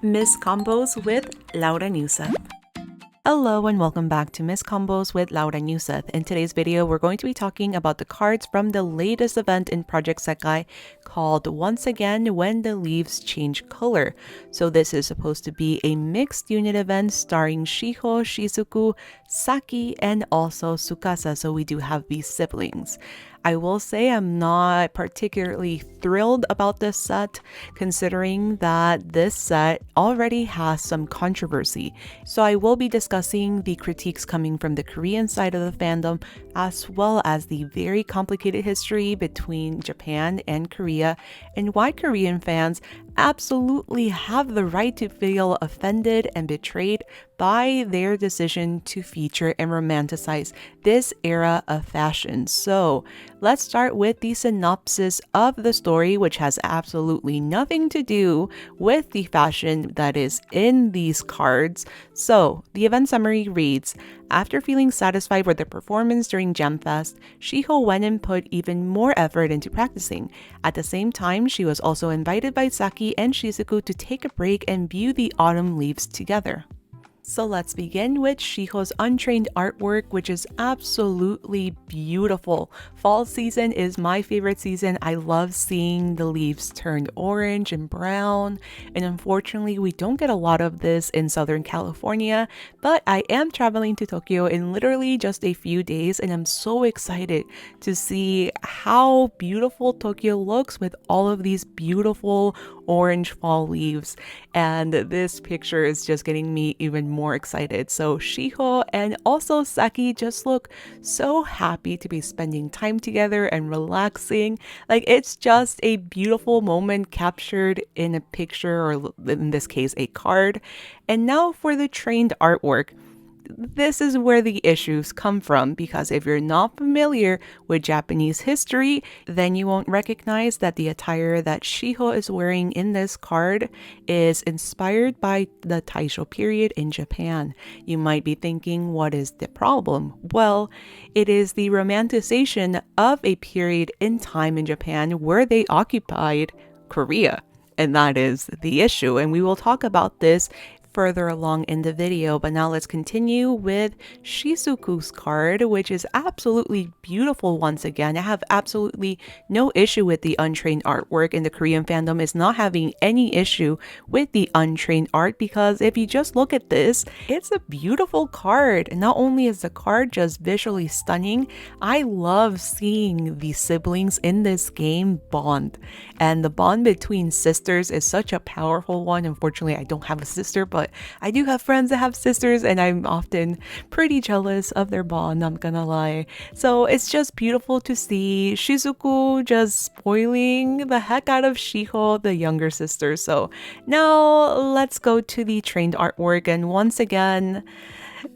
Miss Combos with Laura and Yusuf. Hello and welcome back to Miss Combos with Laura and Yusuf. In today's video, we're going to be talking about the cards from the latest event in Project Saki called Once Again When the Leaves Change Color. So this is supposed to be a mixed unit event starring Shiho, Shizuku, Saki, and also Tsukasa. So we do have these siblings. I will say I'm not particularly thrilled about this set, considering that this set already has some controversy. So I will be discussing the critiques coming from the Korean side of the fandom, as well as the very complicated history between Japan and Korea, and why Korean fans absolutely have the right to feel offended and betrayed by their decision to feature and romanticize this era of fashion. So let's start with the synopsis of the story, which has absolutely nothing to do with the fashion that is in these cards. So the event summary reads, after feeling satisfied with the performance during Gemfest, Shiho went and put even more effort into practicing. At the same time, she was also invited by Saki and Shizuku to take a break and view the autumn leaves together. So let's begin with Shiho's untrained artwork, which is absolutely beautiful. Fall season is my favorite season. I love seeing the leaves turn orange and brown. And unfortunately, we don't get a lot of this in Southern California, but I am traveling to Tokyo in literally just a few days, and I'm so excited to see how beautiful Tokyo looks with all of these beautiful orange fall leaves. And this picture is just getting me even more excited. So Shiho and also Saki just look so happy to be spending time together and relaxing. Like, it's just a beautiful moment captured in a picture, or in this case a card. And now for the trained artwork. This is where the issues come from, because if you're not familiar with Japanese history, then you won't recognize that the attire that Shiho is wearing in this card is inspired by the Taisho period in Japan. You might be thinking, what is the problem? Well, it is the romanticization of a period in time in Japan where they occupied Korea. And that is the issue. And we will talk about this further along in the video, but now let's continue with Shizuku's card, which is absolutely beautiful once again. I have absolutely no issue with the untrained artwork, and the Korean fandom is not having any issue with the untrained art, because if you just look at this, it's a beautiful card. And not only is the card just visually stunning, I love seeing the siblings in this game bond. And the bond between sisters is such a powerful one. Unfortunately, I don't have a sister, but I do have friends that have sisters, and I'm often pretty jealous of their bond, I'm gonna lie. So it's just beautiful to see Shizuku just spoiling the heck out of Shiho, the younger sister. So now let's go to the trained artwork, and once again,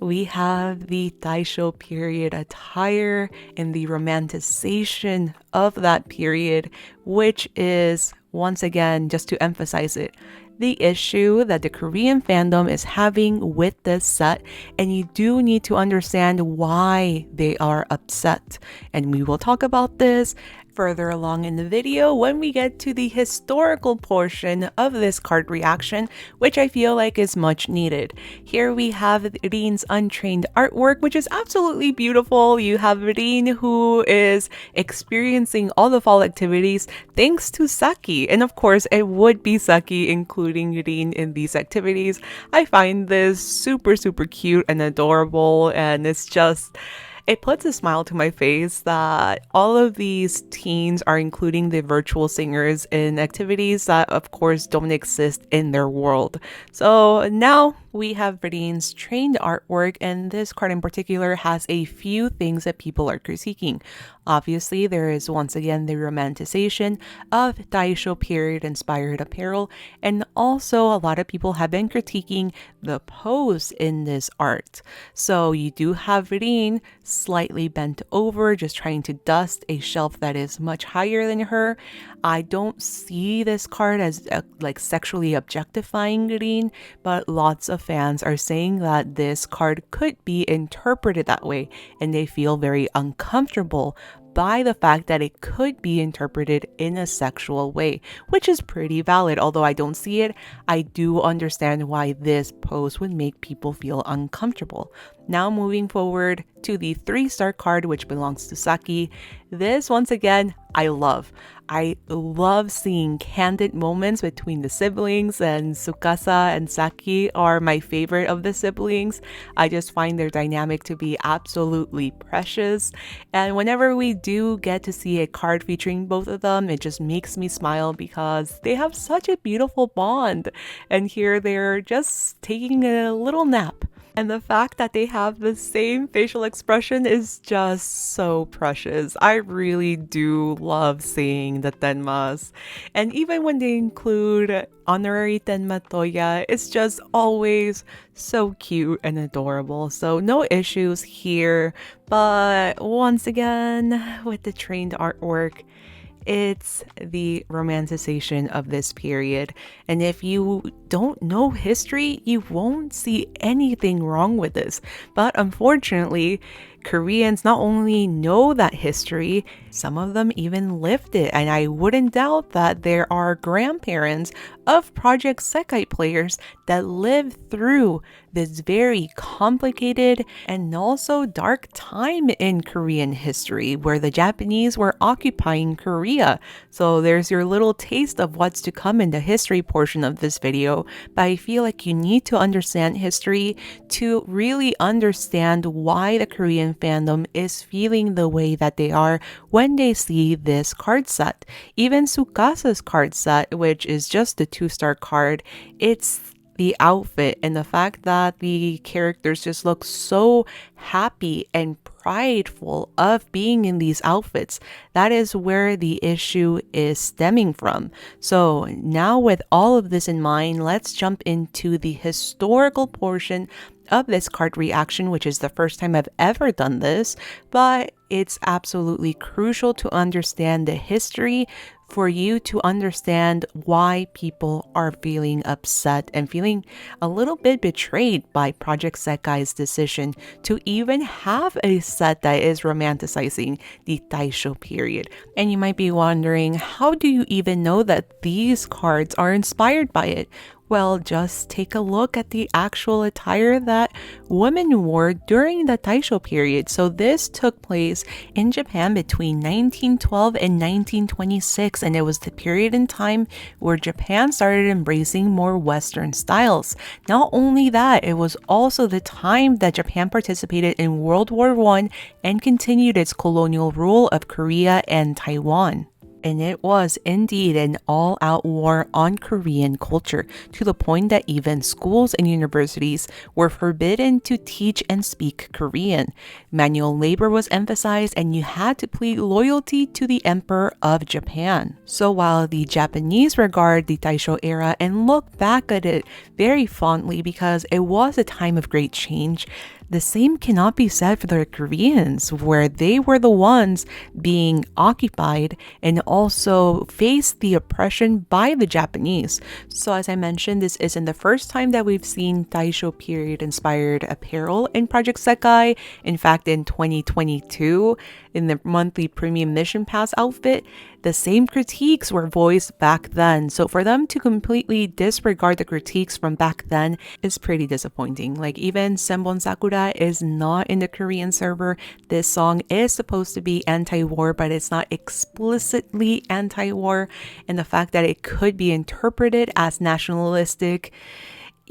we have the Taisho period attire and the romanticization of that period, which is, once again, just to emphasize it, the issue that the Korean fandom is having with this set, and you do need to understand why they are upset. And we will talk about this further along in the video when we get to the historical portion of this card reaction, which I feel like is much needed. Here we have Rin's untrained artwork, which is absolutely beautiful. You have Rin, who is experiencing all the fall activities thanks to Saki, and of course it would be Saki including Rin in these activities. I find this super cute and adorable, and it puts a smile to my face that all of these teens are including the virtual singers in activities that of course don't exist in their world. So now we have Rin's trained artwork, and this card in particular has a few things that people are critiquing. Obviously, there is once again the romanticization of Taisho period inspired apparel, and also a lot of people have been critiquing the pose in this art. So you do have Rin slightly bent over, just trying to dust a shelf that is much higher than her. I don't see this card as like sexually objectifying Rin, but lots of fans are saying that this card could be interpreted that way, and they feel very uncomfortable by the fact that it could be interpreted in a sexual way, which is pretty valid. Although I don't see it, I do understand why this post would make people feel uncomfortable. Now moving forward to the 3-star card, which belongs to Saki. This, once again, I love seeing candid moments between the siblings, and Tsukasa and Saki are my favorite of the siblings. I just find their dynamic to be absolutely precious. And whenever we do get to see a card featuring both of them, it just makes me smile because they have such a beautiful bond. And here they're just taking a little nap. And the fact that they have the same facial expression is just so precious. I really do love seeing the tenmas. And even when they include honorary tenma Toya, it's just always so cute and adorable. So no issues here. But once again, with the trained artwork, it's the romanticization of this period. And if you don't know history, you won't see anything wrong with this. But unfortunately, Koreans not only know that history, some of them even lived it. And I wouldn't doubt that there are grandparents of Project Sekai players that lived through this very complicated and also dark time in Korean history where the Japanese were occupying Korea. So there's your little taste of what's to come in the history portion of this video. But I feel like you need to understand history to really understand why the Korean fandom is feeling the way that they are when they see this card set. Even Tsukasa's card set, which is just the 2-star card, it's the outfit and the fact that the characters just look so happy and prideful of being in these outfits. That is where the issue is stemming from. So now with all of this in mind, let's jump into the historical portion of this card reaction, which is the first time I've ever done this, but it's absolutely crucial to understand the history for you to understand why people are feeling upset and feeling a little bit betrayed by Project Sekai's decision to even have a set that is romanticizing the Taisho period. And you might be wondering, how do you even know that these cards are inspired by it? Well, just take a look at the actual attire that women wore during the Taisho period. So this took place in Japan between 1912 and 1926, and it was the period in time where Japan started embracing more Western styles. Not only that, it was also the time that Japan participated in World War I and continued its colonial rule of Korea and Taiwan. And it was indeed an all-out war on Korean culture, to the point that even schools and universities were forbidden to teach and speak Korean. Manual labor was emphasized, and you had to plead loyalty to the Emperor of Japan. So while the Japanese regard the Taisho era and look back at it very fondly because it was a time of great change, the same cannot be said for the Koreans, where they were the ones being occupied and also faced the oppression by the Japanese. So as I mentioned, this isn't the first time that we've seen Taisho period inspired apparel in Project Sekai. In fact, in 2022, in the monthly premium mission pass outfit, the same critiques were voiced back then. So for them to completely disregard the critiques from back then is pretty disappointing. Like, even Senbon Sakura is not in the Korean server. This song is supposed to be anti-war, but it's not explicitly anti-war. And the fact that it could be interpreted as nationalistic,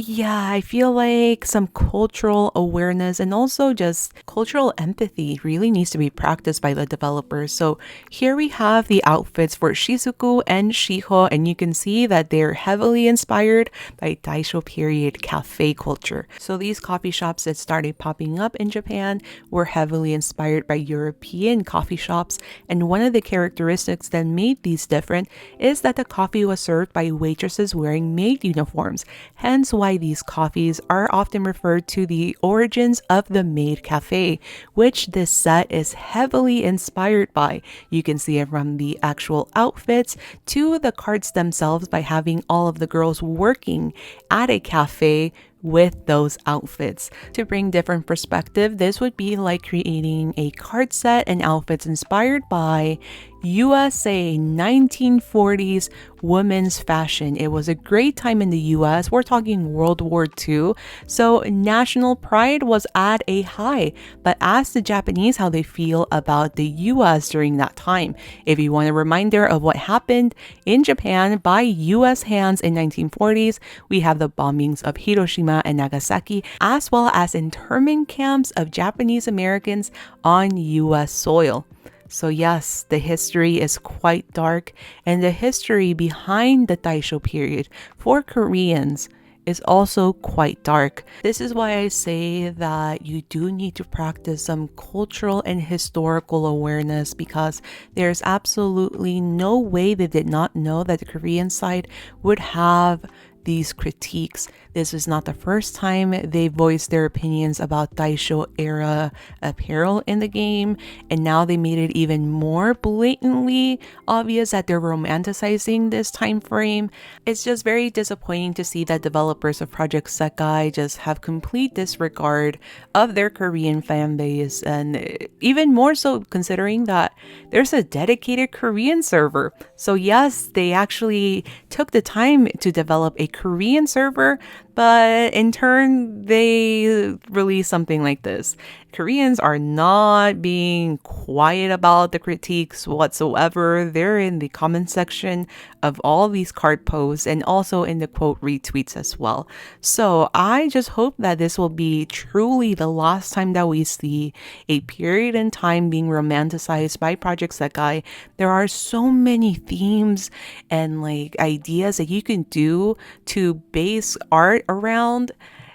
yeah, I feel like some cultural awareness and also just cultural empathy really needs to be practiced by the developers. So here we have the outfits for Shizuku and Shiho, and you can see that they're heavily inspired by Taisho period cafe culture. So these coffee shops that started popping up in Japan were heavily inspired by European coffee shops, and one of the characteristics that made these different is that the coffee was served by waitresses wearing maid uniforms, hence why these coffees are often referred to the origins of the maid cafe, which this set is heavily inspired by. You can see it from the actual outfits to the cards themselves by having all of the girls working at a cafe with those outfits. To bring different perspective, this would be like creating a card set and outfits inspired by USA 1940s women's fashion. It was a great time in the US. We're talking World War II. So national pride was at a high. But ask the Japanese how they feel about the US during that time. If you want a reminder of what happened in Japan by US hands in 1940s, we have the bombings of Hiroshima and Nagasaki, as well as internment camps of Japanese Americans on US soil. So yes, the history is quite dark, and the history behind the Taisho period for Koreans is also quite dark. This is why I say that you do need to practice some cultural and historical awareness, because there's absolutely no way they did not know that the Korean side would have these critiques. This is not the first time they voiced their opinions about Taisho era apparel in the game, and now they made it even more blatantly obvious that they're romanticizing this time frame. It's just very disappointing to see that developers of Project Sekai just have complete disregard of their Korean fan base, and even more so considering that there's a dedicated Korean server. So yes, they actually took the time to develop a Korean server, but in turn, they release something like this. Koreans are not being quiet about the critiques whatsoever. They're in the comment section of all these card posts and also in the quote retweets as well. So I just hope that this will be truly the last time that we see a period in time being romanticized by Project Sekai. There are so many themes and like ideas that you can do to base art around.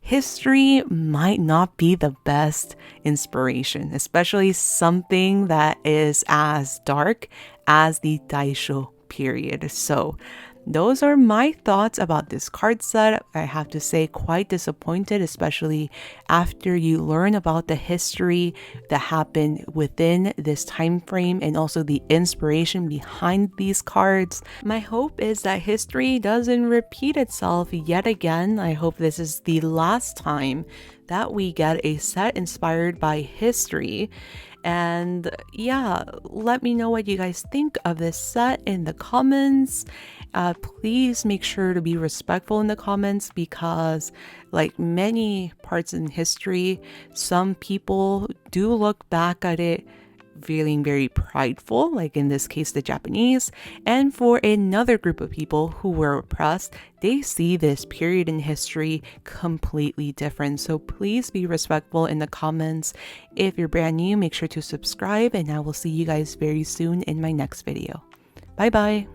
History might not be the best inspiration, especially something that is as dark as the Taisho period. So those are my thoughts about this card set. I have to say, quite disappointed, especially after you learn about the history that happened within this time frame and also the inspiration behind these cards. My hope is that history doesn't repeat itself yet again. I hope this is the last time that we get a set inspired by history. And yeah, let me know what you guys think of this set in the comments. Please make sure to be respectful in the comments, because like many parts in history, some people do look back at it feeling very prideful, like in this case the Japanese, and for another group of people who were oppressed, they see this period in history completely different. So please be respectful in the comments. If you're brand new, make sure to subscribe, and I will see you guys very soon in my next video. Bye bye.